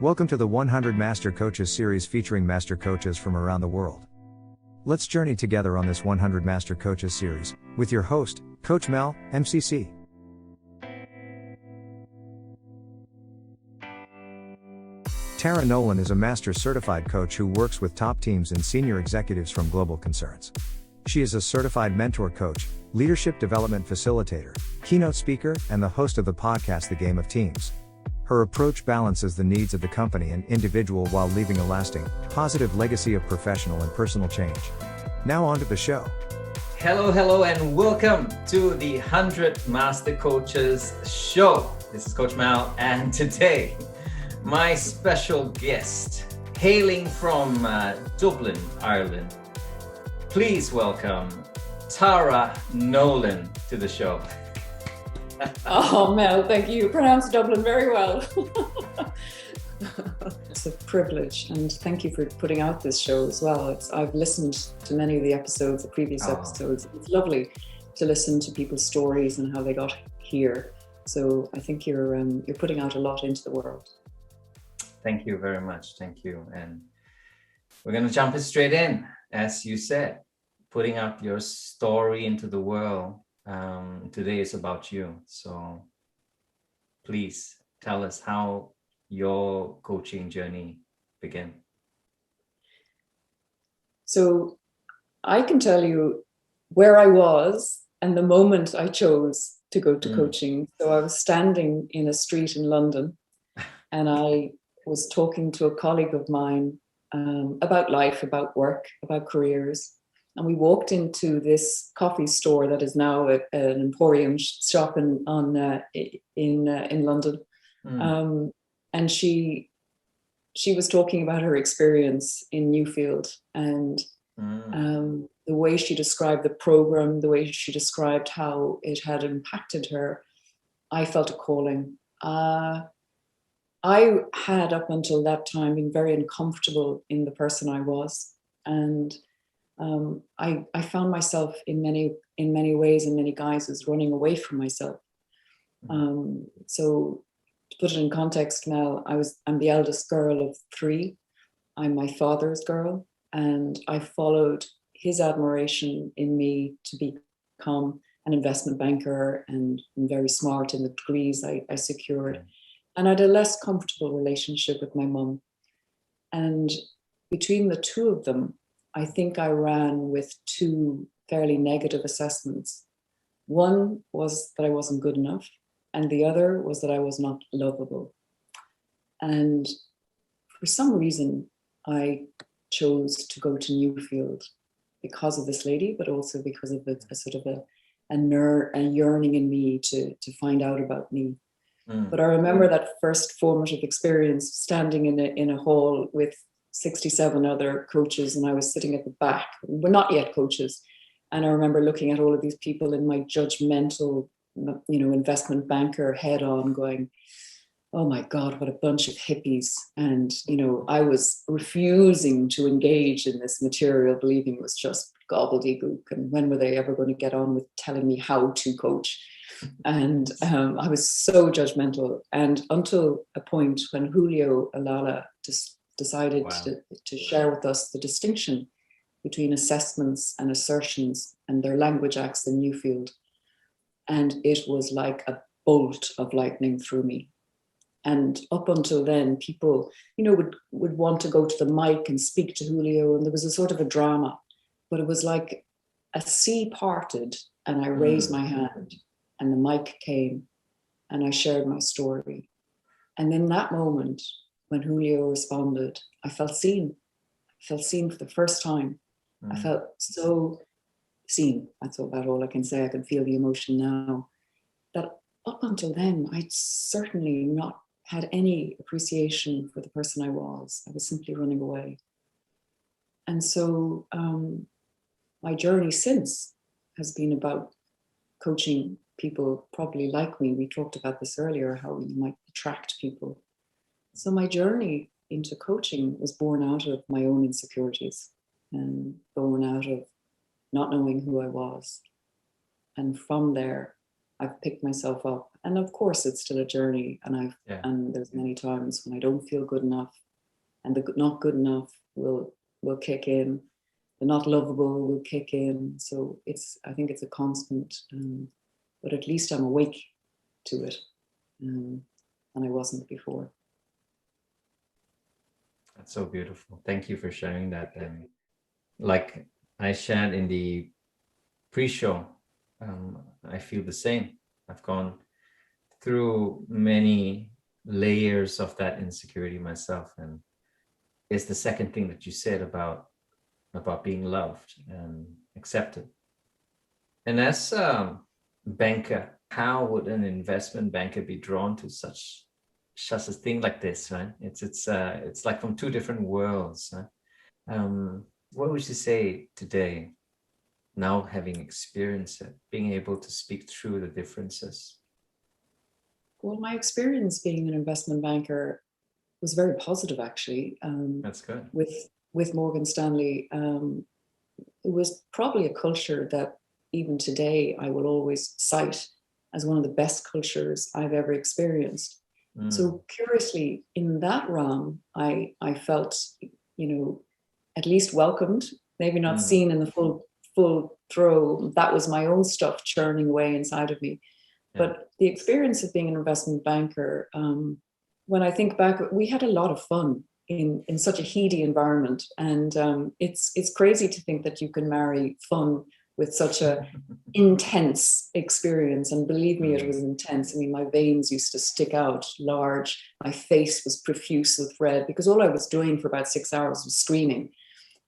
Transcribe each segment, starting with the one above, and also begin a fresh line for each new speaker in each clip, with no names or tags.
Welcome to the 100 Master Coaches series featuring master coaches from around the world. Let's journey together on this 100 Master Coaches series, with your host, Coach Mel, MCC. Tara Nolan is a Master Certified Coach who works with top teams and senior executives from global concerns. She is a certified mentor coach, leadership development facilitator, keynote speaker, and the host of the podcast The Game of Teams. Her approach balances the needs of the company and individual while leaving a lasting, positive legacy of professional and personal change. Now on to the show.
Hello, and welcome to the 100 Master Coaches show. This is Coach Mal, and today, my special guest, hailing from Dublin, Ireland. Please welcome Tara Nolan to the show.
Oh, Mel, thank you. You pronounced Dublin very well. It's a privilege, and thank you for putting out this show as well. I've listened to many of the episodes, the previous episodes. It's lovely to listen to people's stories and how they got here. So I think you're putting out a lot into the world.
Thank you very much. Thank you. And we're going to jump it straight in, as you said, putting out your story into the world. Today is about you. So please tell us how your coaching journey began.
So I can tell you where I was and the moment I chose to go to coaching. So I was standing in a street in London and I was talking to a colleague of mine about life, about work, about careers. And we walked into this coffee store that is now an Emporium shop in London. And she was talking about her experience in Newfield and the way she described the program, the way she described how it had impacted her. I felt a calling. I had up until that time been very uncomfortable in the person I was, and I found myself in many ways, in many guises, running away from myself. So to put it in context, Mel, I'm the eldest girl of three. I'm my father's girl, and I followed his admiration in me to become an investment banker and very smart in the degrees I secured. And I had a less comfortable relationship with my mum. And between the two of them, I think I ran with two fairly negative assessments. One was that I wasn't good enough, and the other was that I was not lovable. And for some reason, I chose to go to Newfield because of this lady, but also because of a sort of a yearning in me to find out about me. But I remember that first formative experience standing in a hall with 67 other coaches, and I was sitting at the back. We're not yet coaches. And I remember looking at all of these people in my judgmental, investment banker head on going, oh my God, what a bunch of hippies. And, I was refusing to engage in this material, believing it was just gobbledygook. And when were they ever going to get on with telling me how to coach? And I was so judgmental. And until a point when Julio Alala decided to share with us the distinction between assessments and assertions and their language acts in Newfield. And it was like a bolt of lightning through me. And up until then, people, would want to go to the mic and speak to Julio, and there was a sort of a drama. But it was like a sea parted, and I raised my hand, and the mic came, and I shared my story. And in that moment, when Julio responded, I felt seen. I felt seen for the first time. I felt so seen. That's about all I can say. I can feel the emotion now. That up until then, I'd certainly not had any appreciation for the person I was. I was simply running away. And so my journey since has been about coaching people probably like me. We talked about this earlier, how you might attract people. So my journey into coaching was born out of my own insecurities and born out of not knowing who I was. And from there, I've picked myself up. And of course, it's still a journey. And there's many times when I don't feel good enough, and the not good enough will kick in. The not lovable will kick in. So I think it's a constant, but at least I'm awake to it. And I wasn't before.
That's so beautiful. Thank you for sharing that. And like I shared in the pre-show, I feel the same. I've gone through many layers of that insecurity myself. And it's the second thing that you said about being loved and accepted. And as a banker, how would an investment banker be drawn to such a thing like this, right? It's like from two different worlds. Right? What would you say today, now having experienced it, being able to speak through the differences?
Well, my experience being an investment banker was very positive, actually.
That's good.
With Morgan Stanley, it was probably a culture that even today I will always cite as one of the best cultures I've ever experienced. So curiously, in that realm, I felt, at least welcomed, maybe not seen in the full throw. That was my own stuff churning away inside of me. Yeah. But the experience of being an investment banker, when I think back, we had a lot of fun in such a heady environment. And it's crazy to think that you can marry fun with such a intense experience. And believe me, it was intense. I mean, my veins used to stick out large. My face was profuse with red because all I was doing for about 6 hours was screening.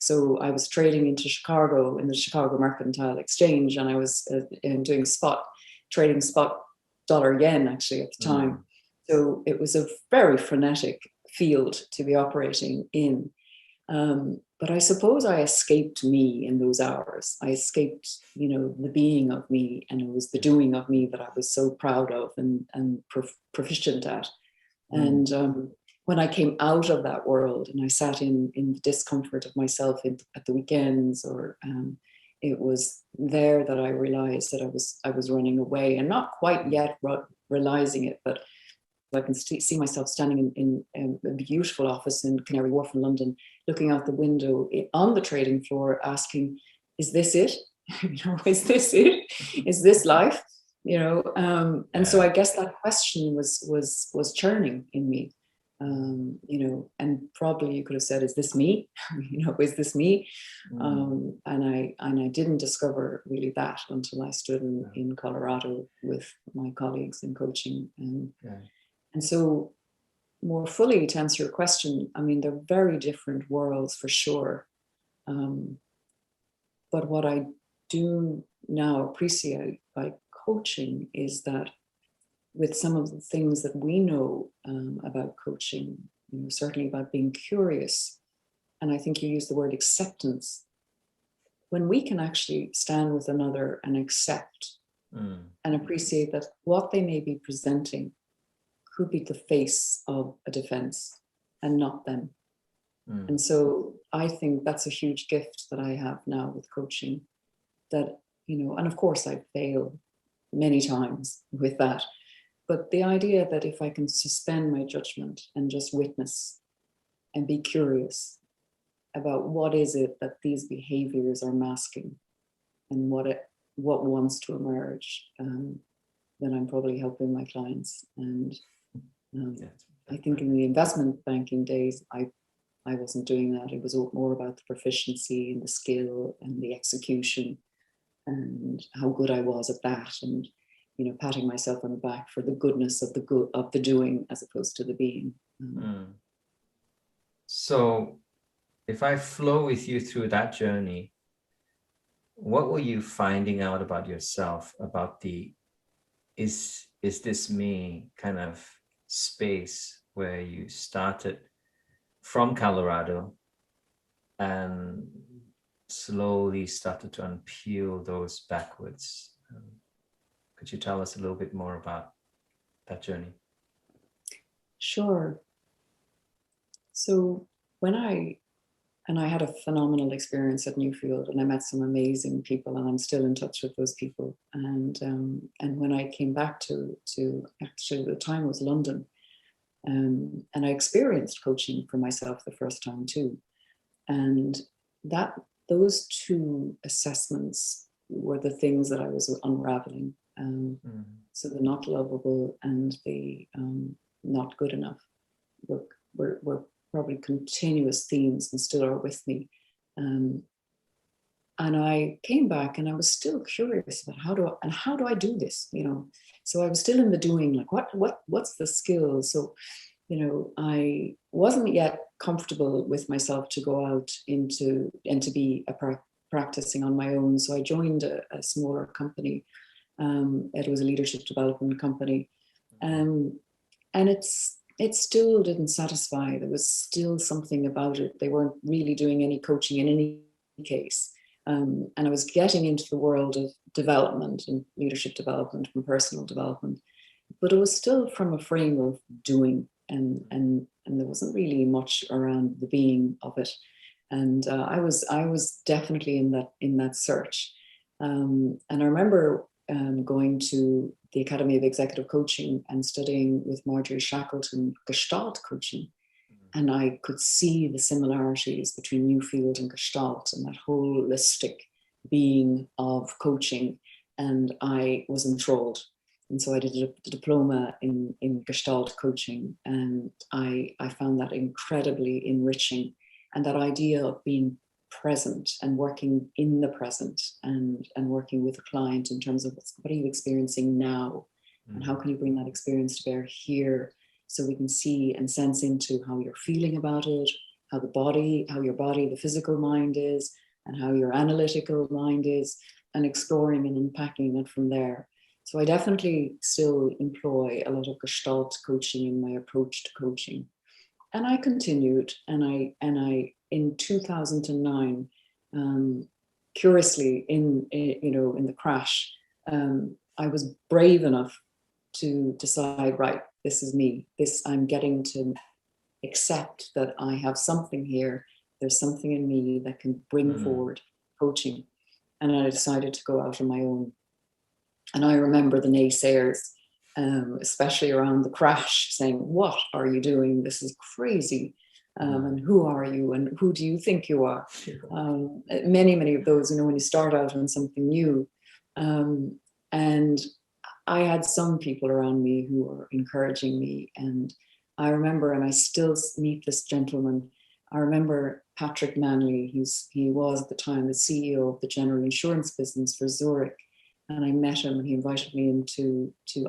So I was trading into Chicago in the Chicago Mercantile Exchange, and I was doing trading spot dollar yen actually at the time. So it was a very frenetic field to be operating in. But I suppose I escaped me in those hours. I escaped, the being of me, and it was the doing of me that I was so proud of and proficient at. And when I came out of that world and I sat in the discomfort of myself at the weekends, or it was there that I realized that I was running away, and not quite yet realizing it, but I can see myself standing in a beautiful office in Canary Wharf in London, looking out the window on the trading floor, asking, "Is this it? Is this it? Is this life?" And so I guess that question was churning in me, and probably you could have said, "Is this me? Is this me?" And I didn't discover really that until I stood in Colorado with my colleagues in coaching. And so, more fully to answer your question, I mean, they're very different worlds for sure. But what I do now appreciate by coaching is that with some of the things that we know about coaching, certainly about being curious, and I think you use the word acceptance, when we can actually stand with another and accept and appreciate that what they may be presenting could be the face of a defense and not them. And so I think that's a huge gift that I have now with coaching, that, and of course I fail many times with that, but the idea that if I can suspend my judgment and just witness and be curious about what is it that these behaviors are masking and what wants to emerge, then I'm probably helping my clients. And I think in the investment banking days, I wasn't doing that. It was more about the proficiency and the skill and the execution and how good I was at that, and patting myself on the back for the goodness of the doing as opposed to the being.
So, if I flow with you through that journey, what were you finding out about yourself, about the is this me kind of space where you started from Colorado and slowly started to unpeel those backwards? Could you tell us a little bit more about that journey?
Sure. So when I And I had a phenomenal experience at Newfield, and I met some amazing people, and I'm still in touch with those people. And when I came back to actually, the time was London, and I experienced coaching for myself the first time too. And those two assessments were the things that I was unraveling. So the not lovable and the not good enough were probably continuous themes and still are with me. And I came back and I was still curious about how do I do this, you know? So I was still in the doing, like what's the skill? So, you know, I wasn't yet comfortable with myself to go out and to be practicing on my own. So I joined a smaller company. It was a leadership development company. And it still didn't satisfy. There was still something about it. They weren't really doing any coaching in any case. And I was getting into the world of development and leadership development and personal development, but it was still from a frame of doing, and there wasn't really much around the being of it. And I was definitely in that search. And I remember going to the Academy of Executive Coaching and studying with Marjorie Shackleton Gestalt coaching. And I could see the similarities between Newfield and Gestalt and that holistic being of coaching. And I was enthralled. And so I did a diploma in Gestalt coaching. And I found that incredibly enriching. And that idea of being present and working in the present and working with a client in terms of what are you experiencing now, and how can you bring that experience to bear here, so we can see and sense into how you're feeling about it, how your body, the physical mind is, and how your analytical mind is, and exploring and unpacking it from there. So I definitely still employ a lot of Gestalt coaching in my approach to coaching. And I continued, and I in 2009, curiously in the crash, I was brave enough to decide, right, this is me. I'm getting to accept that I have something here. There's something in me that can bring forward coaching. And I decided to go out on my own. And I remember the naysayers, especially around the crash, saying, what are you doing? This is crazy. And who are you? And who do you think you are? Many of those, when you start out on something new. And I had some people around me who were encouraging me. And I remember, and I still meet this gentleman, I remember Patrick Manley, he was at the time the CEO of the general insurance business for Zurich. And I met him, and he invited me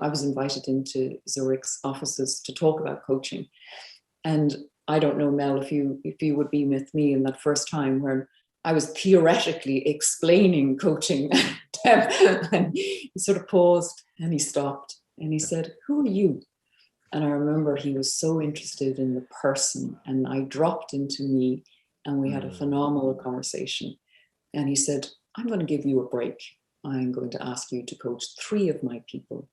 I was invited into Zurich's offices to talk about coaching. And I don't know, Mel, if you would be with me in that first time where I was theoretically explaining coaching. And he sort of paused and he stopped and he said, who are you? And I remember he was so interested in the person, and I dropped into me, and we had a phenomenal conversation. And he said, I'm going to give you a break. I'm going to ask you to coach 3 of my people.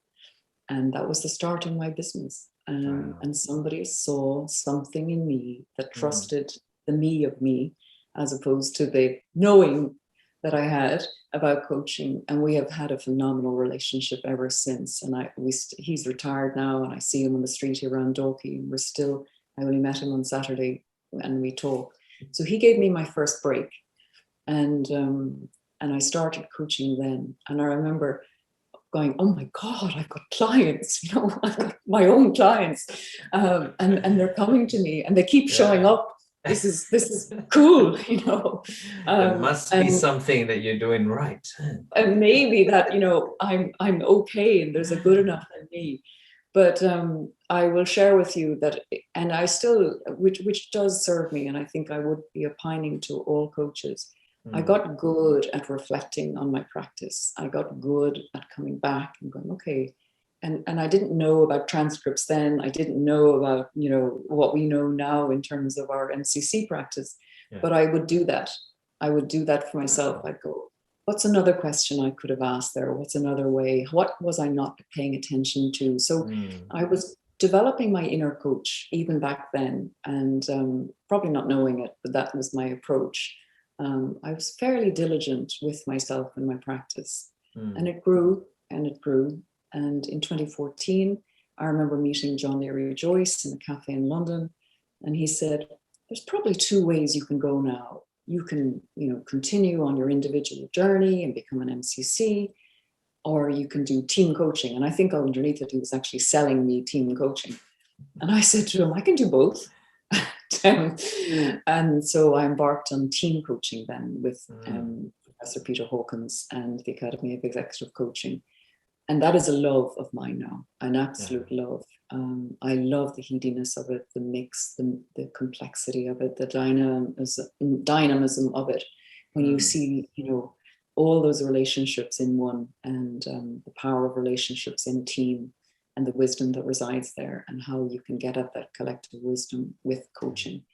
And that was the start of my business. And somebody saw something in me that trusted the me of me, as opposed to the knowing that I had about coaching. And we have had a phenomenal relationship ever since. And he's retired now, and I see him on the street here around Dalkey, and I only met him on Saturday, and we talk. So he gave me my first break, and I started coaching then. And I remember going, oh my God, I've got clients, I've got my own clients, and they're coming to me, and they keep showing up. This is cool,
There must be something that you're doing right.
And maybe that, I'm okay, and there's a good enough in me. But I will share with you that, and I still, which does serve me, and I think I would be opining to all coaches. I got good at reflecting on my practice. I got good at coming back and going, okay. And I didn't know about transcripts then. I didn't know about, what we know now in terms of our MCC practice. Yeah. But I would do that. I would do that for myself. I'd go, what's another question I could have asked there? What's another way? What was I not paying attention to? So I was developing my inner coach even back then, and probably not knowing it, but that was my approach. I was fairly diligent with myself and my practice, and it grew and it grew. And in 2014, I remember meeting John Leary Joyce in a cafe in London, and he said, there's probably two ways you can go now. You can, continue on your individual journey and become an MCC, or you can do team coaching. And I think underneath it, he was actually selling me team coaching. And I said to him, I can do both. And so I embarked on team coaching then with Professor Peter Hawkins and the Academy of Executive Coaching. And that is a love of mine now, an absolute love. I love the headiness of it, the mix, the complexity of it, the dynamism of it. When you see, all those relationships in one, and the power of relationships in team, and the wisdom that resides there, and how you can get at that collective wisdom with coaching.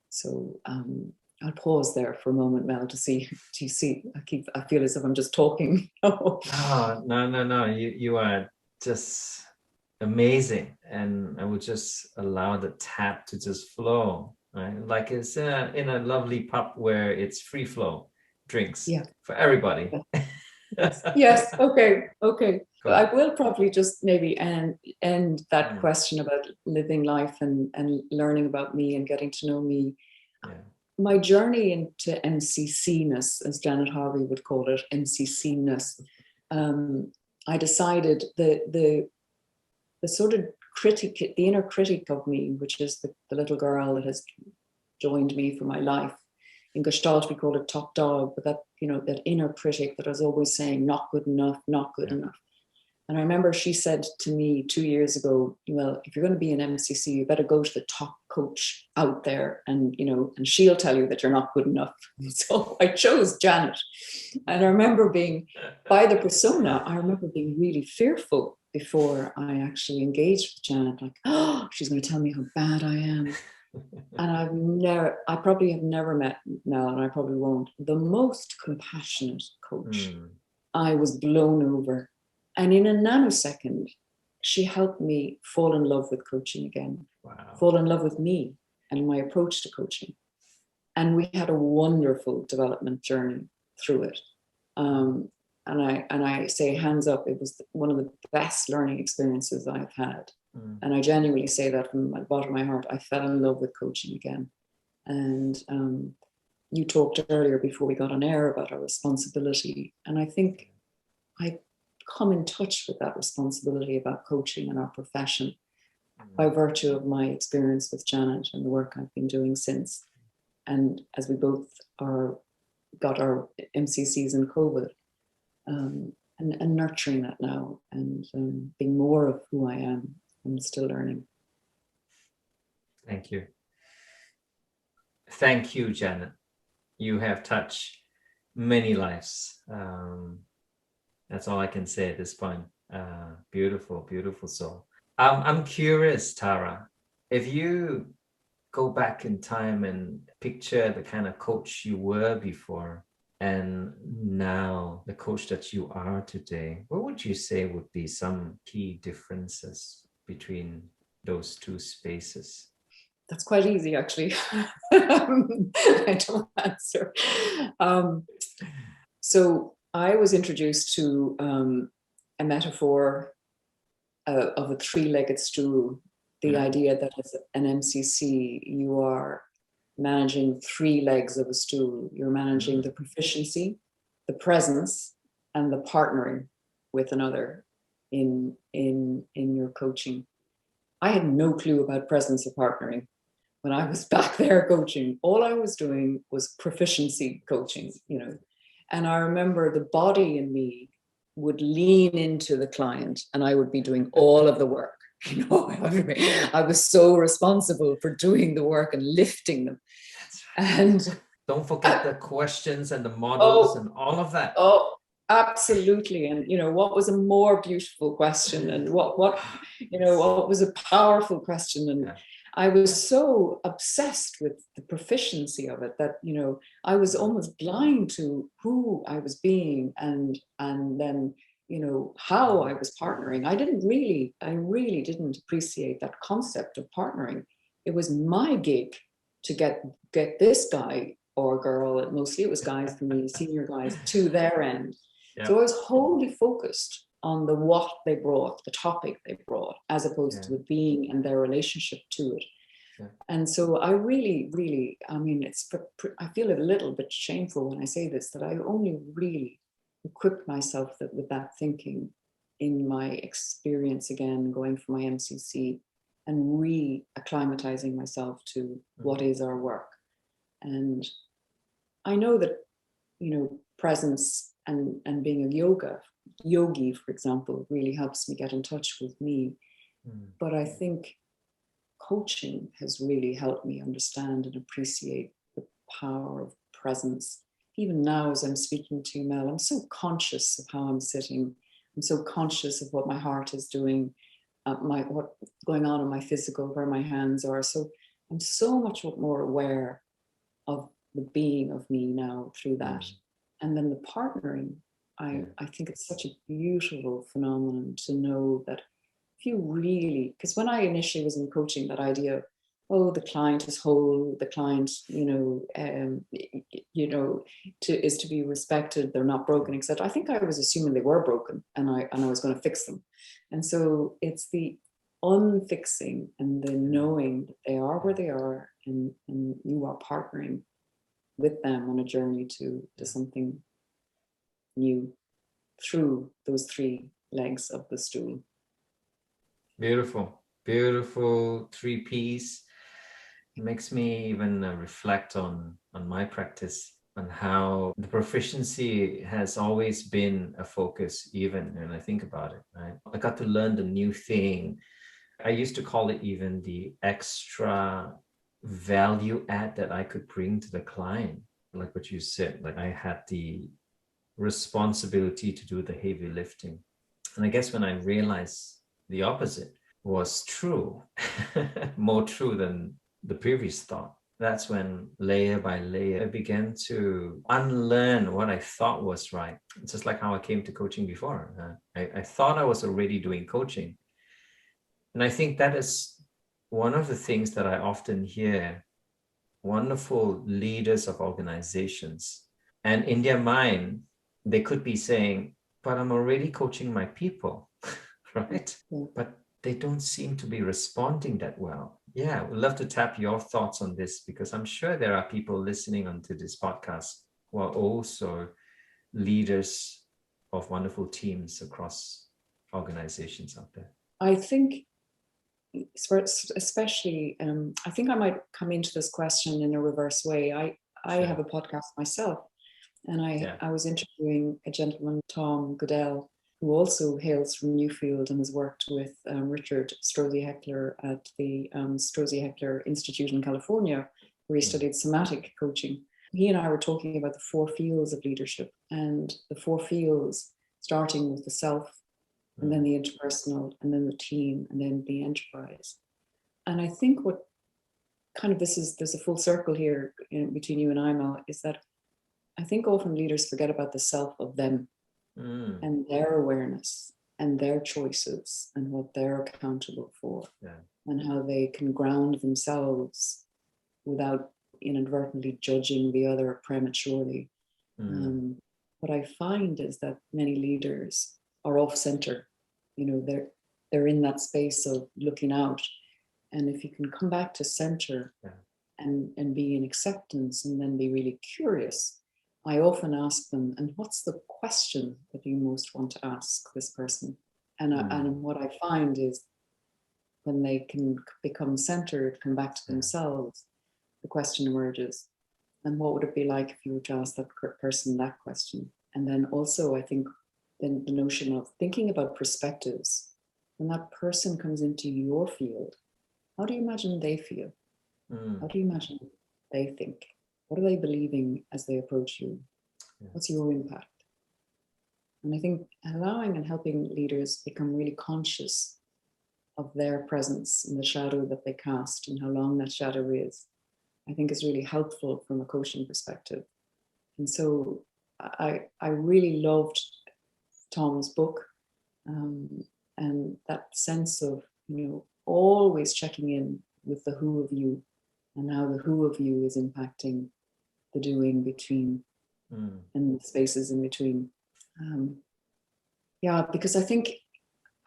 So I'll pause there for a moment, Mel, to see. Do you see? I feel as if I'm just talking.
Oh, no. You are just amazing, and I would just allow the tap to just flow, right? Like it's in a lovely pub where it's free flow drinks for everybody.
Yes. Okay.
Cool.
I will probably just maybe end that question about living life and learning about me and getting to know me. My journey into MCC-ness, as Janet Harvey would call it, MCC-ness, I decided the sort of critic, the inner critic of me, which is the little girl that has joined me for my life. In Gestalt, we call it top dog, but that, that inner critic that was always saying, not good enough, not good enough. And I remember she said to me 2 years ago, well, if you're going to be an MCC, you better go to the top coach out there, and, and she'll tell you that you're not good enough. So I chose Janet. And I remember by the persona, I remember being really fearful before I actually engaged with Janet, like, oh, she's going to tell me how bad I am. And I probably have never met Mel, and I probably won't, the most compassionate coach. I was blown over. And in a nanosecond, she helped me fall in love with coaching again, fall in love with me and my approach to coaching. And we had a wonderful development journey through it. And I say hands up, it was one of the best learning experiences I've had. And I genuinely say that from the bottom of my heart. I fell in love with coaching again. And you talked earlier before we got on air about our responsibility. And I think I come in touch with that responsibility about coaching and our profession by virtue of my experience with Janet and the work I've been doing since. And as we both got our MCCs in COVID, and nurturing that now, and being more of who I am. I'm still learning.
Thank you. Thank you, Janet. You have touched many lives. That's all I can say at this point. Beautiful, beautiful soul. I'm curious, Tara, if you go back in time and picture the kind of coach you were before and now the coach that you are today, what would you say would be some key differences between those two spaces?
That's quite easy, actually. I don't answer. So I was introduced to a metaphor of a three-legged stool. The idea that as an MCC, you are managing three legs of a stool. You're managing the proficiency, the presence, and the partnering with another in your coaching. I had no clue about presence or partnering when I was back there coaching. All I was doing was proficiency coaching, And I remember the body in me would lean into the client, and I would be doing all of the work. I was so responsible for doing the work and lifting them. And
don't forget the questions and the models and all of that.
Oh, absolutely. And what was a more beautiful question, and what was a powerful question. And I was so obsessed with the proficiency of it that I was almost blind to who I was being, and then how I was partnering. I really didn't appreciate that concept of partnering. It was my gig to get this guy or girl, and mostly it was guys for me, senior guys, to their end.
Yeah.
So I was wholly focused on the what they brought, the topic they brought, as opposed to the being and their relationship to it.
Yeah.
And so I really, really, I mean, I feel a little bit shameful when I say this, that I only really equipped myself with that thinking in my experience again, going for my MCC and re-acclimatizing myself to what is our work. And I know that, presence and being a yogi, for example, really helps me get in touch with me. But I think coaching has really helped me understand and appreciate the power of presence. Even now, as I'm speaking to you, Mel, I'm so conscious of how I'm sitting. I'm so conscious of what my heart is doing, what's going on in my physical, where my hands are. So I'm so much more aware of the being of me now through that. And then the partnering, I think it's such a beautiful phenomenon to know that if you really, because when I initially was in coaching, that idea of, the client is whole, the client, is to be respected, they're not broken, etc. I think I was assuming they were broken and I was going to fix them. And so it's the unfixing and the knowing that they are where they are and you are partnering with them on a journey to something new through those three legs of the stool.
Beautiful, beautiful 3 Ps. It makes me even reflect on my practice, on how the proficiency has always been a focus, even when I think about it, right? I got to learn the new thing. I used to call it even the extra value add that I could bring to the client. Like what you said, like I had the responsibility to do the heavy lifting. And I guess when I realized the opposite was true, more true than the previous thought, that's when layer by layer I began to unlearn what I thought was right. It's just like how I came to coaching before. I thought I was already doing coaching. And I think that is one of the things that I often hear wonderful leaders of organizations. And in their mind, they could be saying, but I'm already coaching my people, right? But they don't seem to be responding that well. Yeah, we'd love to tap your thoughts on this, because I'm sure there are people listening onto this podcast who are also leaders of wonderful teams across organizations out there.
I think, especially, I think I might come into this question in a reverse way. I have a podcast myself, and I was interviewing a gentleman, Tom Goodell, who also hails from Newfield and has worked with Richard Strozzi-Heckler at the Strozzi-Heckler Institute in California, where he studied somatic coaching. He and I were talking about the 4 fields of leadership, and the 4 fields, starting with the self, and then the interpersonal, and then the team, and then the enterprise. And I think what kind of there's a full circle here between you and I, Mel, is that I think often leaders forget about the self of them and their awareness and their choices and what they're accountable for, and how they can ground themselves without inadvertently judging the other prematurely. What I find is that many leaders are off center. They're in that space of looking out. And if you can come back to center and be in acceptance and then be really curious, I often ask them, and what's the question that you most want to ask this person? And what I find is when they can become centered, come back to themselves, the question emerges. And what would it be like if you were to ask that person that question? And then also, I think, then the notion of thinking about perspectives. When that person comes into your field, how do you imagine they feel? How do you imagine they think? What are they believing as they approach you? What's your impact? And I think allowing and helping leaders become really conscious of their presence and the shadow that they cast and how long that shadow is, I think is really helpful from a coaching perspective. And so I really loved Tom's book, and that sense of, always checking in with the who of you, and how the who of you is impacting the doing between and the spaces in between. Because I think,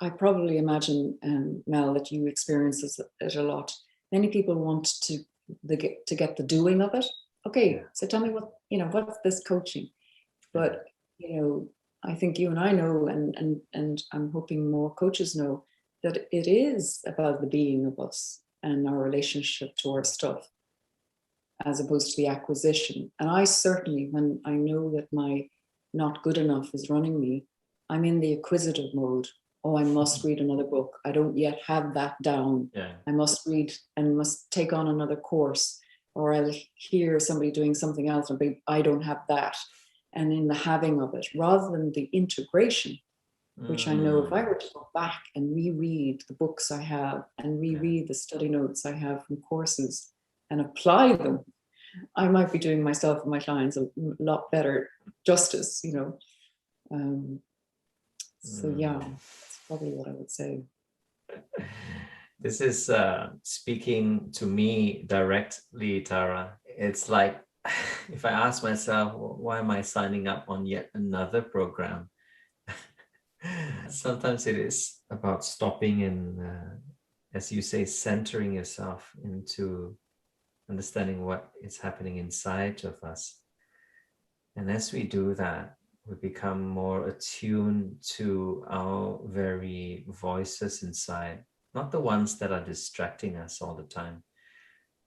I probably imagine, Mel, that you experience it a lot. Many people want to get the doing of it. Okay, so tell me what's this coaching? But I think you and I know, and I'm hoping more coaches know, that it is about the being of us and our relationship to our stuff, as opposed to the acquisition. And I certainly, when I know that my not good enough is running me, I'm in the acquisitive mode. Oh, I must read another book. I don't yet have that down.
Yeah.
I must read and must take on another course, or I'll hear somebody doing something else and I don't have that. And in the having of it, rather than the integration, which I know if I were to go back and reread the books I have and reread the study notes I have from courses and apply them, I might be doing myself and my clients a lot better justice, So that's probably what I would say.
This is speaking to me directly, Tara. It's like, if I ask myself, why am I signing up on yet another program? Sometimes it is about stopping and, as you say, centering yourself into understanding what is happening inside of us. And as we do that, we become more attuned to our very voices inside, not the ones that are distracting us all the time,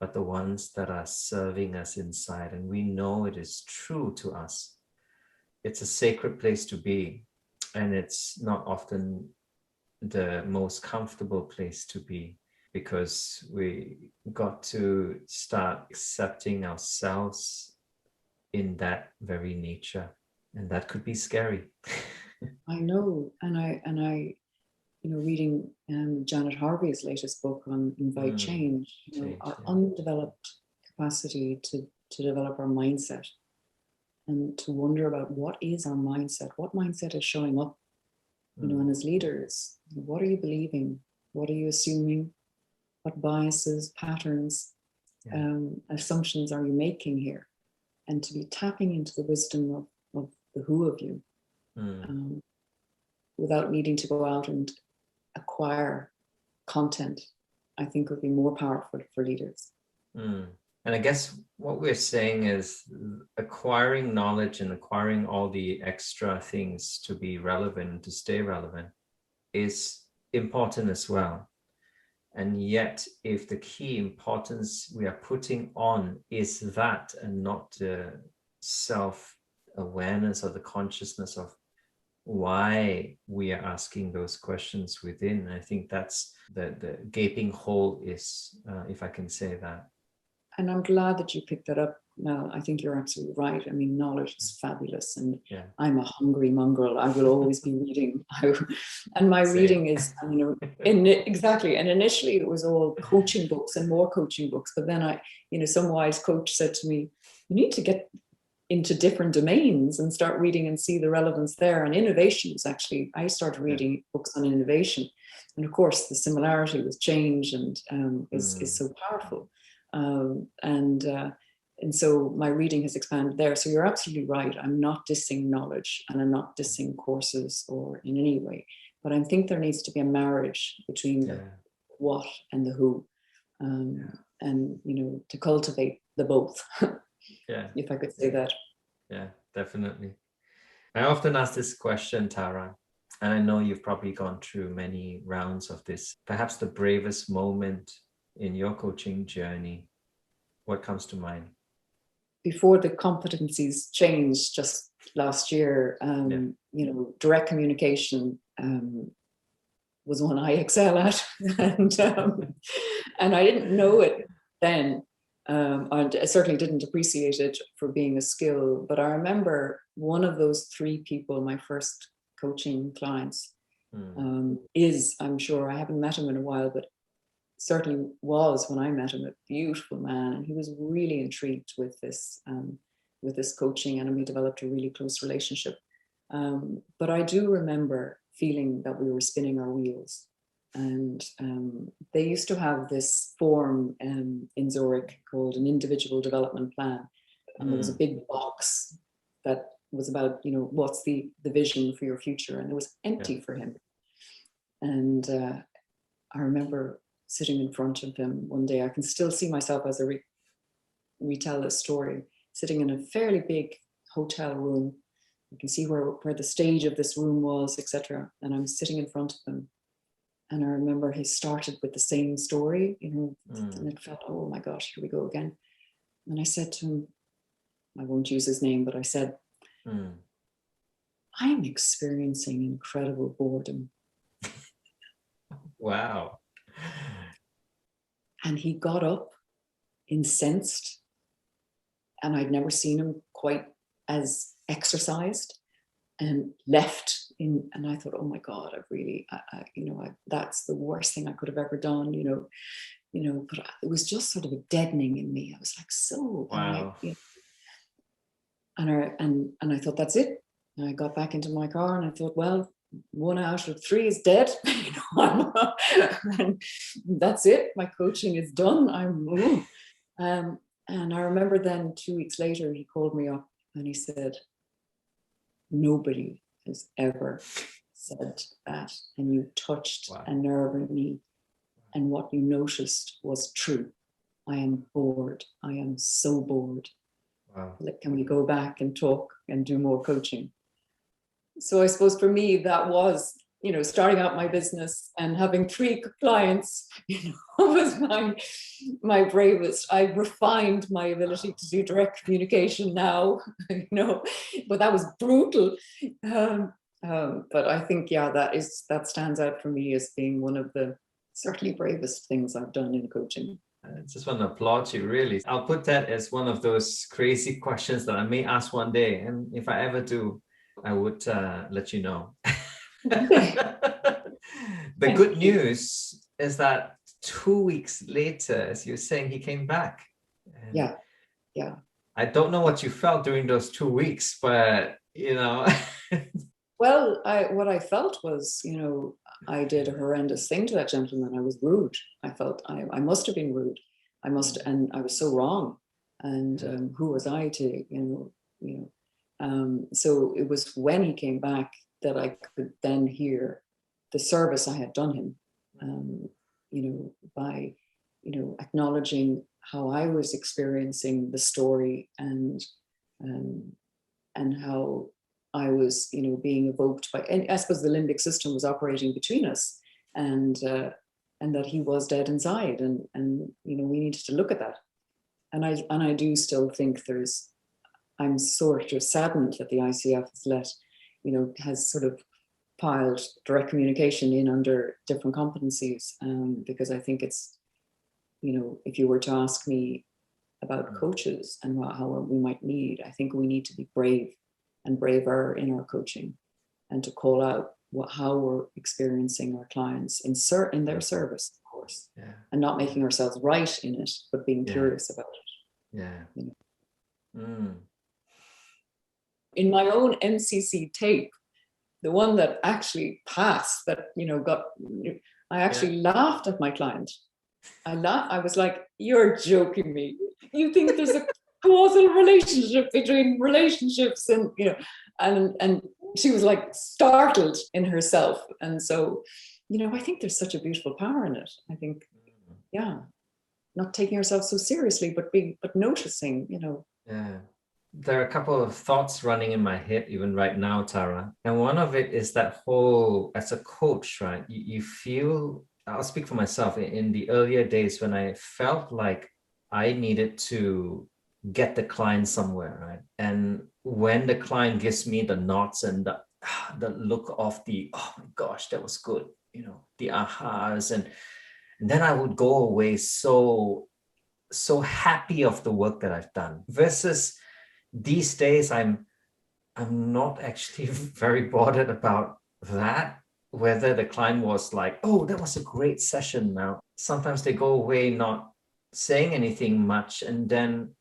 but the ones that are serving us inside. And we know it is true to us. It's a sacred place to be. And it's not often the most comfortable place to be, because we got to start accepting ourselves in that very nature. And that could be scary.
I know. And I reading Janet Harvey's latest book on Invite Change, our undeveloped capacity to develop our mindset, and to wonder about what is our mindset, what mindset is showing up, and as leaders, what are you believing? What are you assuming? What biases, patterns, assumptions are you making here? And to be tapping into the wisdom of the who of you, without needing to go out and acquire content, I think would be more powerful for leaders.
And I guess what we're saying is acquiring knowledge and acquiring all the extra things to be relevant, to stay relevant, is important as well. And yet, if the key importance we are putting on is that, and not the self-awareness or the consciousness of why we are asking those questions within, I think that's the gaping hole is, if I can say that.
And I'm glad that you picked that up, Mel. I think you're absolutely right. I mean, knowledge is fabulous, and I'm a hungry mongrel. I will always be reading. And my reading is, exactly. And initially it was all coaching books and more coaching books. But then some wise coach said to me, you need to get into different domains and start reading and see the relevance there. And innovations, actually, I started reading books on innovation. And of course, the similarity with change and is so powerful. And so my reading has expanded there. So you're absolutely right. I'm not dissing knowledge, and I'm not dissing courses or in any way, but I think there needs to be a marriage between the what and the who, and to cultivate the both. If I could say that.
Yeah, definitely. I often ask this question, Tara, and I know you've probably gone through many rounds of this. Perhaps the bravest moment in your coaching journey, what comes to mind?
Before the competencies changed just last year, direct communication was one I excel at, and I didn't know it then. I certainly didn't appreciate it for being a skill, but I remember one of those three people, my first coaching clients, is, I'm sure, I haven't met him in a while, but certainly was when I met him, a beautiful man, and he was really intrigued with this coaching, and we developed a really close relationship. But I do remember feeling that we were spinning our wheels. And they used to have this form in Zurich called an individual development plan. And there was a big box that was about, what's the vision for your future? And it was empty for him. And I remember sitting in front of him one day. I can still see myself as I retell this story, sitting in a fairly big hotel room. You can see where the stage of this room was, etc. And I'm sitting in front of him. And I remember he started with the same story, and it felt, oh my gosh, here we go again. And I said to him, I won't use his name, but I said, I am experiencing incredible boredom.
Wow.
And he got up, incensed, and I'd never seen him quite as exercised, and left in. And I thought, oh my God, that's the worst thing I could have ever done, but it was just sort of a deadening in me. I was like, so,
wow.
And I thought, that's it. And I got back into my car and I thought, well, 1 out of 3 is dead. And that's it. My coaching is done. And I remember then 2 weeks later, he called me up and he said, nobody has ever said that. And you touched a nerve in me. And what you noticed was true. I am bored. I am so bored.
Wow.
Can we go back and talk and do more coaching? So I suppose for me, that was, starting out my business and having 3 clients, was my bravest. I refined my ability to do direct communication now, but that was brutal. But I think, that stands out for me as being one of the certainly bravest things I've done in coaching.
I just want to applaud you, really. I'll put that as one of those crazy questions that I may ask one day. And if I ever do, I would let you know. The good news is that 2 weeks later, as you're saying, he came back. And
yeah.
I don't know what you felt during those 2 weeks, but,
Well, what I felt was, I did a horrendous thing to that gentleman. I was rude. I felt I must have been rude. And I was so wrong. And who was I to, so it was when he came back that I could then hear the service I had done him, by, acknowledging how I was experiencing the story and how I was, being evoked by, and I suppose the limbic system was operating between us, and that he was dead inside, and we needed to look at that. And I do still think I'm sort of saddened that the ICF has sort of piled direct communication in under different competencies, because I think it's, if you were to ask me about coaches and how we might need, I think we need to be brave and braver in our coaching, and to call out how we're experiencing our clients in their service, of course, and not making ourselves right in it, but being curious about it. In my own MCC tape, the one that actually passed, that I actually laughed at my client. I was like, "You're joking me. You think there's a causal relationship between relationships?" And she was like startled in herself. And so, I think there's such a beautiful power in it. I think, not taking ourselves so seriously, but noticing,
There are a couple of thoughts running in my head even right now, Tara. And one of it is that whole, as a coach, right, you feel, I'll speak for myself, in the earlier days when I felt like I needed to get the client somewhere, right? And when the client gives me the nods and the look of the, oh my gosh, that was good, the ahas, and then I would go away so happy of the work that I've done, versus these days I'm not actually very bothered about that, whether the client was like, oh, that was a great session. Now sometimes they go away not saying anything much, and then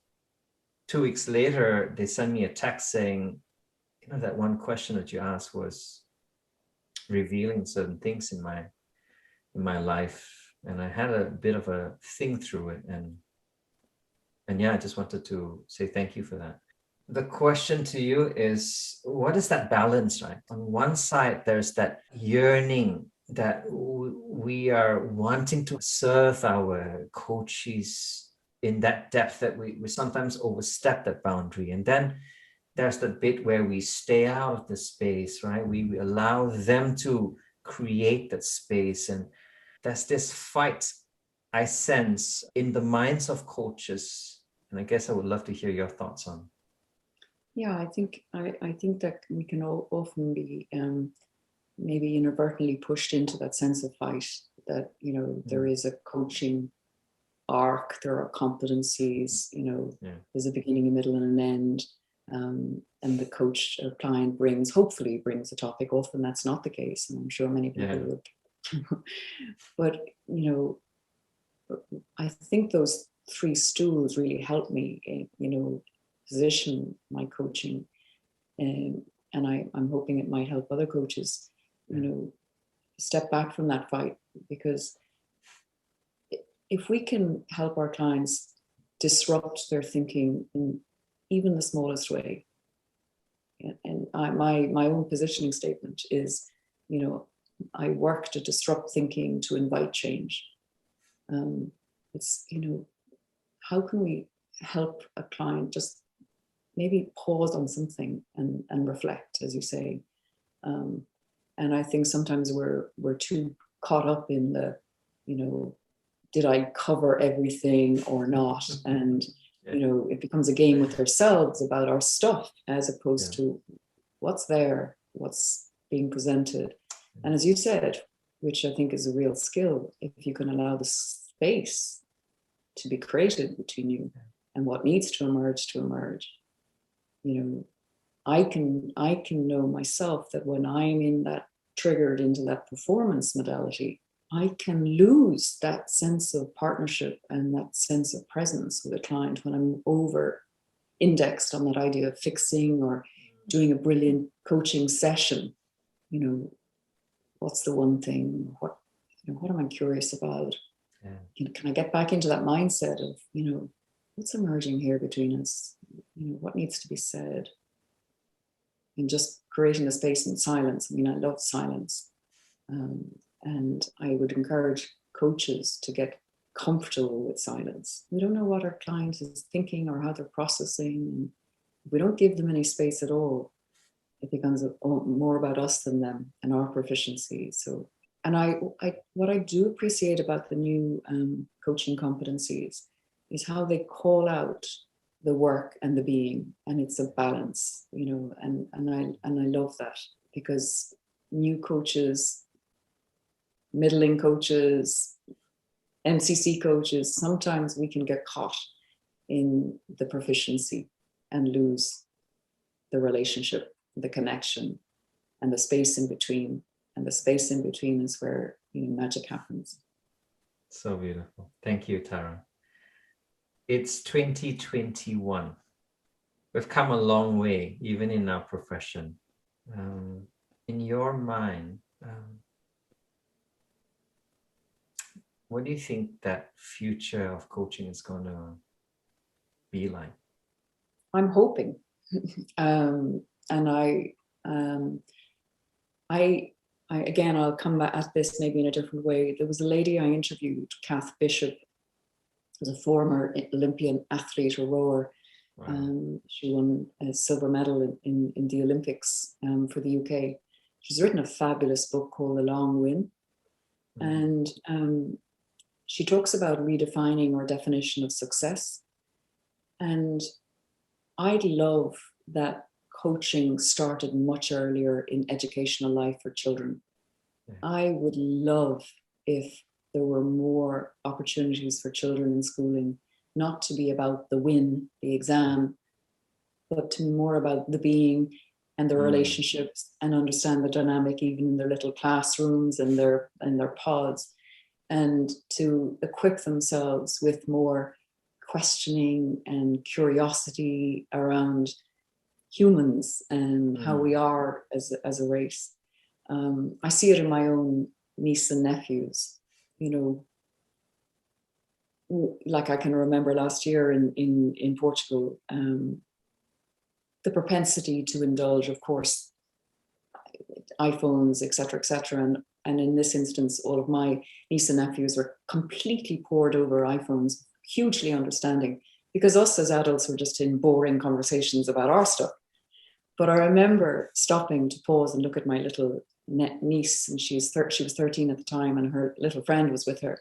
2 weeks later they send me a text saying, that one question that you asked was revealing certain things in my life, and I had a bit of a thing through it, and yeah, I just wanted to say thank you for that. The question to you is, what is that balance, right? On one side, there's that yearning that we are wanting to serve our coaches in that depth that we sometimes overstep that boundary. And then there's the bit where we stay out of the space, right? We allow them to create that space. And there's this fight I sense in the minds of coaches. And I guess I would love to hear your thoughts on.
Yeah, I think that we can often be maybe inadvertently pushed into that sense of fight, that, you know, there is a coaching arc, there are competencies, you know, there's a beginning, a middle, and an end. And the coach or client hopefully brings a topic. Often that's not the case, and I'm sure many people would. But, you know, I think those three stools really help me, you know, position my coaching, and I'm hoping it might help other coaches, you know, step back from that fight. Because if we can help our clients disrupt their thinking in even the smallest way, and my own positioning statement is, you know, I work to disrupt thinking to invite change. It's, you know, how can we help a client just maybe pause on something and reflect, as you say. And I think sometimes we're too caught up in the, you know, did I cover everything or not? And, you know, it becomes a game with ourselves about our stuff, as opposed to what's there, what's being presented. And as you said, which I think is a real skill, if you can allow the space to be created between you and what needs to emerge, you know, I can know myself that when I'm in that, triggered into that performance modality, I can lose that sense of partnership and that sense of presence with a client when I'm over indexed on that idea of fixing or doing a brilliant coaching session. You know, what's the one thing? What am I curious about? Can I get back into that mindset of, you know, what's emerging here between us? You know, what needs to be said? And just creating a space in silence. I mean, I love silence. And I would encourage coaches to get comfortable with silence. We don't know what our client is thinking or how they're processing. And if we don't give them any space at all, it becomes more about us than them and our proficiency. So, and what I do appreciate about the new coaching competencies is how they call out the work and the being, and it's a balance, you know, and I love that, because new coaches, middling coaches, MCC coaches, sometimes we can get caught in the proficiency and lose the relationship, the connection, and the space in between. And the space in between is where, you know, magic happens.
So beautiful. Thank you, Tara. It's 2021. We've come a long way, even in our profession. In your mind, what do you think that future of coaching is going to be like?
I'm hoping, and again, I'll come back at this maybe in a different way. There was a lady I interviewed, Kath Bishop, who's a former Olympian athlete, a rower. Wow. She won a silver medal in the Olympics for the UK. She's written a fabulous book called The Long Win. Mm. And she talks about redefining our definition of success. And I'd love that coaching started much earlier in educational life for children. Yeah. I would love if there were more opportunities for children in schooling, not to be about the win, the exam, but to more about the being and the relationships, and understand the dynamic even in their little classrooms and their pods, and to equip themselves with more questioning and curiosity around humans and how we are as a race. I see it in my own niece and nephews, you know, like I can remember last year in Portugal, the propensity to indulge, of course, iPhones, et cetera. And in this instance, all of my niece and nephews were completely poured over iPhones, hugely understanding, because us as adults were just in boring conversations about our stuff. But I remember stopping to pause and look at my little niece, and she was 13 at the time, and her little friend was with her.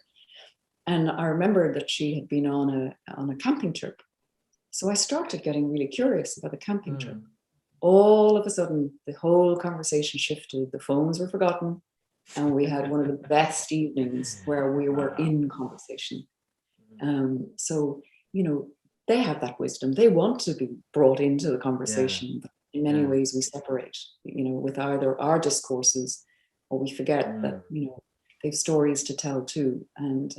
And I remembered that she had been on a camping trip. So I started getting really curious about the camping trip. All of a sudden, the whole conversation shifted. The phones were forgotten. And we had one of the best evenings where we were in conversation. So, you know, they have that wisdom. They want to be brought into the conversation. But in many ways, we separate, you know, with either our discourses, or we forget that, you know, they have stories to tell too. And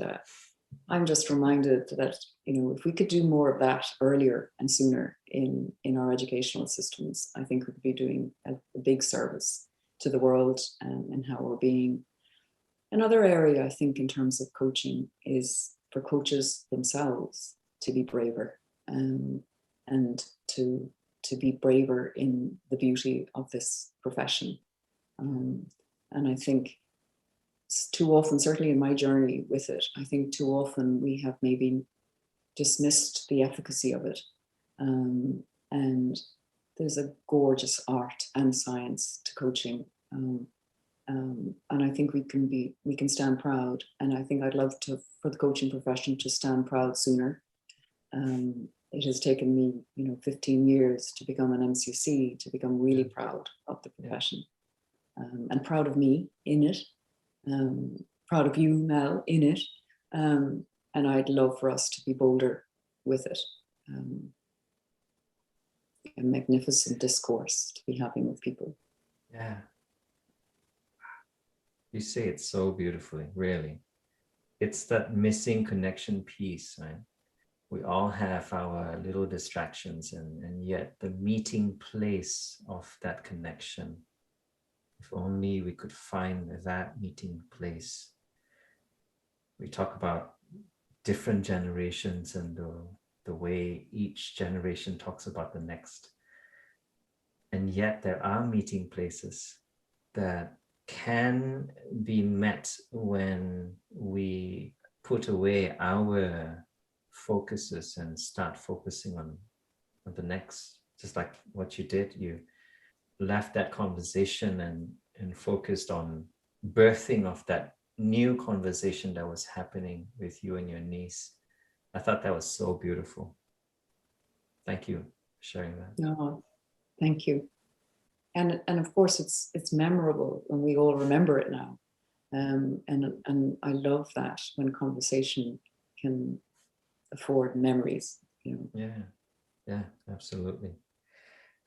I'm just reminded that, you know, if we could do more of that earlier and sooner in our educational systems, I think we could be doing a big service to the world and how we're being. Another area I think in terms of coaching is for coaches themselves to be braver and to be braver in the beauty of this profession. And I think too often, certainly in my journey with it, I think too often we have maybe dismissed the efficacy of it. And there's a gorgeous art and science to coaching. And I think we can stand proud. And I think I'd love for the coaching profession to stand proud sooner. It has taken me, you know, 15 years to become an MCC, to become really proud of the profession, and proud of me in it. Proud of you, Mel, in it. And I'd love for us to be bolder with it. A magnificent discourse to be having with people.
Yeah. You say it so beautifully, really. It's that missing connection piece, right? We all have our little distractions, and yet the meeting place of that connection, if only we could find that meeting place. We talk about different generations and the way each generation talks about the next. And yet there are meeting places that can be met when we put away our focuses and start focusing on the next. Just like what you did, you left that conversation and focused on birthing of that new conversation that was happening with you and your niece. I thought that was so beautiful. Thank you for sharing that.
No, thank you. And of course it's memorable when we all remember it now. And I love that when conversation can afford memories, you know.
Yeah, absolutely.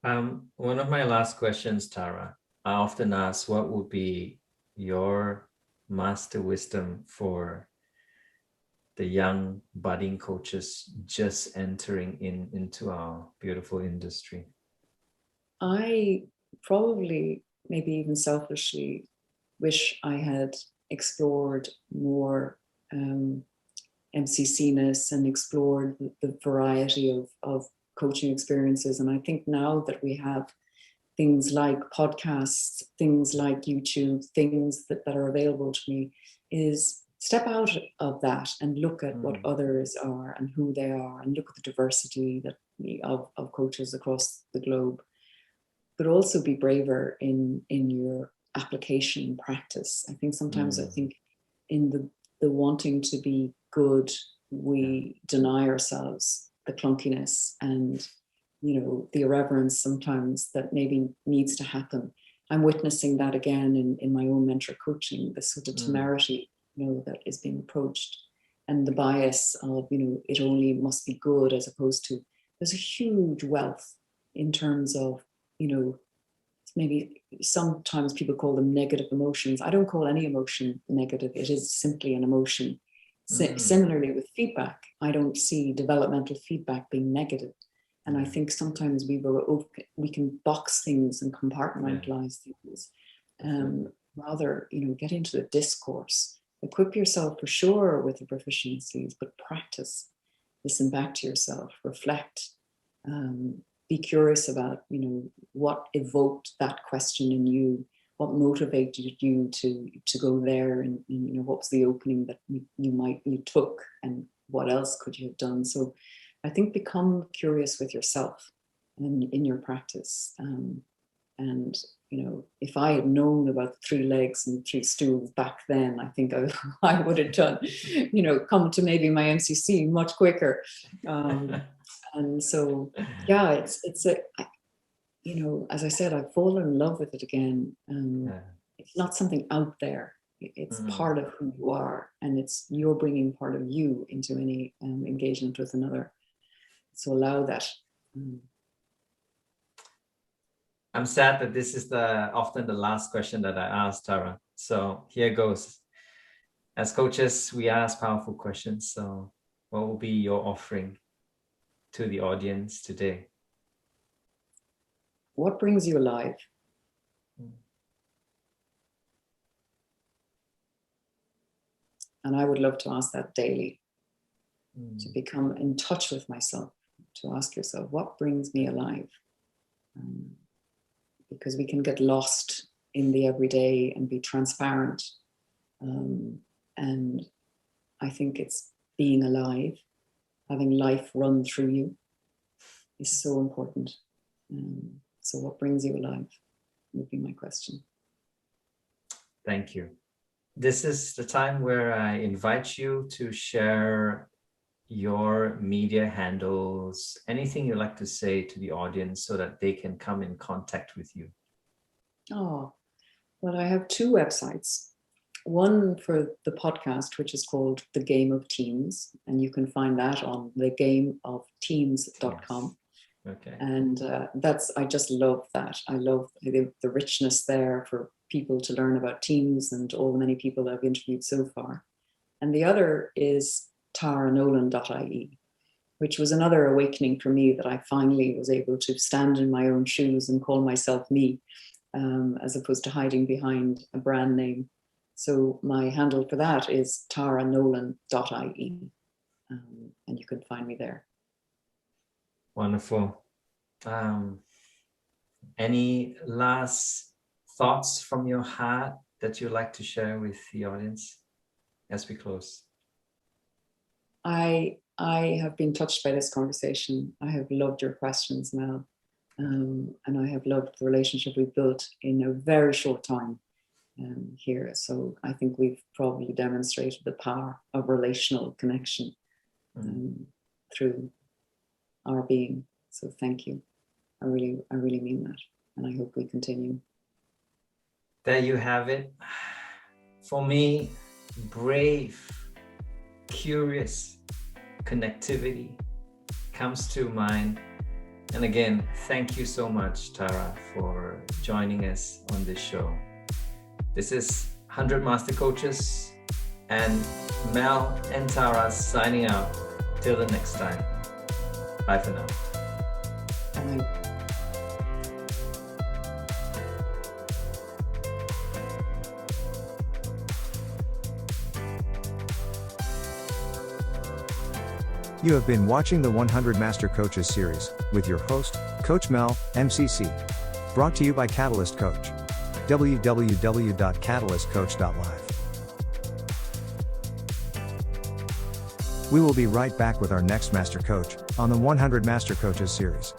One of my last questions, Tara, I often ask, what would be your master wisdom for the young budding coaches just entering into our beautiful industry?
I probably, maybe even selfishly, wish I had explored more MCC-ness and explored the variety of coaching experiences. And I think now that we have things like podcasts, things like YouTube, things that are available to me, is step out of that and look at what others are and who they are, and look at the diversity of coaches across the globe. But also be braver in your application practice. I think sometimes I think in the wanting to be good, we deny ourselves the clunkiness and, you know, the irreverence sometimes that maybe needs to happen. I'm witnessing that again in my own mentor coaching, the sort of temerity, you know, that is being approached, and the bias of, you know, it only must be good, as opposed to there's a huge wealth in terms of, you know, maybe sometimes people call them negative emotions. I don't call any emotion negative. It is simply an emotion. Similarly with feedback, I don't see developmental feedback being negative. And I think sometimes we can box things and compartmentalize things. Rather, get into the discourse. Equip yourself for sure with the proficiencies, but practice. Listen back to yourself. Reflect. Be curious about, what evoked that question in you. What motivated you to go there, and what was the opening that you took, and what else could you have done? So I think become curious with yourself and in your practice. And if I had known about the 3 legs and 3 stools back then, I think I would have done, come to maybe my MCC much quicker. And so, yeah, it's as I said, I've fallen in love with it again. It's not something out there. It's part of who you are, and you're bringing part of you into any engagement with another. So allow that.
I'm sad that this is often the last question that I ask, Tara. So here goes. As coaches, we ask powerful questions. So what will be your offering to the audience today?
What brings you alive? And I would love to ask that daily, to become in touch with myself, to ask yourself, what brings me alive? Because we can get lost in the everyday and be transparent. And I think it's being alive, having life run through you is so important. So what brings you alive would be my question.
Thank you. This is the time where I invite you to share your media handles, anything you'd like to say to the audience so that they can come in contact with you.
Oh, well, I have 2 websites. One for the podcast, which is called The Game of Teams, and you can find that on thegameofteams.com.
Okay.
And I just love that. I love the richness there for people to learn about teams and all the many people I've interviewed so far. And the other is Tara Nolan Ltd, which was another awakening for me, that I finally was able to stand in my own shoes and call myself me, as opposed to hiding behind a brand name. So my handle for that is Tara Nolan Ltd, and you can find me there.
Wonderful. Any last thoughts from your heart that you'd like to share with the audience as we close?
I have been touched by this conversation. I have loved your questions, Mel, and I have loved the relationship we've built in a very short time here. So I think we've probably demonstrated the power of relational connection through our being. So thank you. I really mean that, and I hope we continue.
There you have it. For me, brave, curious connectivity comes to mind. And again, thank you so much, Tara, for joining us on this show. This is 100 Master Coaches, and Mel and Tara signing out. Till the next time. Bye for now.
Bye.
You have been watching the 100 Master Coaches series with your host, Coach Mel, MCC. Brought to you by Catalyst Coach. www.catalystcoach.live. We will be right back with our next Master Coach on the 100 Master Coaches series.